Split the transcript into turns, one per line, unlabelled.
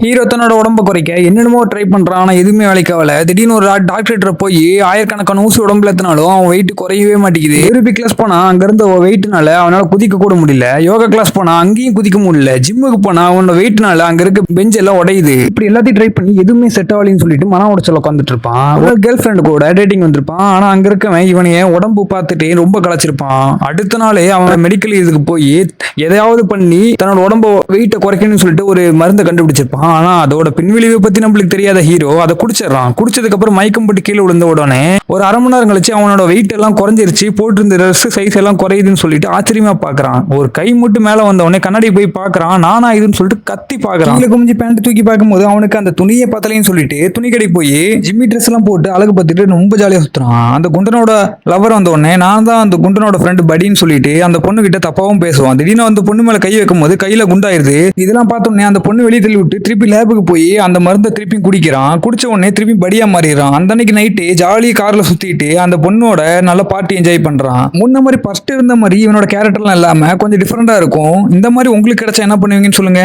Hero தன்னோட உடம்ப குறைக்க என்னென்னமோ ட்ரை பண்றான். ஆனா எதுவுமே வேலைக்கு ஆகல. திடீர்னு ஒரு டாக்டர் போய் ஆயிரக்கணக்கான ஊசி உடம்புல எத்தினாலும் அவன் வெயிட் குறையவே மாட்டேங்குது. ஏரோபிக் கிளாஸ் போனா அங்க இருந்த வெயிட்னால அவனால குதிக்க கூட முடியல. யோகா கிளாஸ் போனா அங்கேயும் குதிக்க முடியல. ஜிம்முக்கு போனா அவனோட வெயிட்னால அங்க இருக்க பெஞ்ச் எல்லாம் உடையுது. இப்படி எல்லாத்தையும் ட்ரை பண்ணி எதுவுமே செட் ஆகலன்னு சொல்லிட்டு மன உடைச்சல உட்காந்துட்டு இருப்பான். ஒரு கேர்ள் ஃபிரெண்ட் கூட டேட்டிங் வந்திருப்பான். ஆனா அங்க இருக்கவன் இவனைய உடம்பு பார்த்துட்டு ரொம்ப களைச்சிருப்பான். அடுத்த நாளே அவன் மெடிக்கல் இதுக்கு போய் எதையாவது பண்ணி தன்னோட உடம்ப வெயிட்டை குறைக்கணும்னு சொல்லிட்டு ஒரு மருந்தை கண்டுபிடிச்சிருப்பான். ஆனா அதோட பின்விளைவை பத்தி நம்மளுக்கு தெரியாத ஹீரோ அதை குடிச்சிடறான். குடிச்சதுக்கு அப்புறம் மயக்கம் போட்டு கீழே விழுந்த உடனே ஒரு அரை மணி நேரம் கழிச்சு அவனோட வெயிட் எல்லாம் குறைஞ்சிருச்சு. போட்டு இருந்த ட்ரெஸ் சைஸ் எல்லாம் குறையுதுன்னு சொல்லிட்டு ஆச்சரியமா பாக்குறான். ஒரு கை மட்டும் மேல வந்த உடனே கண்ணாடி போய் பாக்குறான். நானா இதுன்னு சொல்லிட்டு கத்தி பாக்குறான். கீழே குமிஞ்சு பேண்ட் தூக்கி பார்க்கும்போது அவனுக்கு அந்த துணியை பத்தலைன்னு சொல்லிட்டு துணி கடை போய் ஜிம்மி ட்ரெஸ் எல்லாம் போட்டு அழகு பார்த்துட்டு ரொம்ப ஜாலியா சுத்துறான். அந்த குண்டனோட லவர் வந்த உடனே நான் தான் அந்த குண்டனோட ஃப்ரெண்ட் படின்னு சொல்லிட்டு அந்த பொண்ணு கிட்ட தப்பாவும் பேசுவான். திடீர்னு அந்த பொண்ணு மேல கை வைக்கும் போது கையில குண்டாயிருது. இதெல்லாம் பார்த்தோன்னே அந்த பொண்ணு வெளியே தள்ளி விட்டு திருப்பி லேபுக்கு போய் அந்த மருந்தை திருப்பி குடிக்கிறான். குடிச்ச உடனே திருப்பி படியா மாறிடுறான். அந்த அன்னைக்கு நைட்டு ஜாலி கார்ல சுத்திட்டு அந்த பொண்ணோட நல்ல பார்ட்டி என்ஜாய் பண்றான். முன்ன மாதிரி ஃபர்ஸ்ட் இருந்த மாதிரி இவனோட கேரக்டர்லாம் இல்லாம கொஞ்சம் டிஃபரெண்டா இருக்கும். இந்த மாதிரி உங்களுக்கு கிடைச்சா என்ன பண்ணுவீங்கன்னு சொல்லுங்க.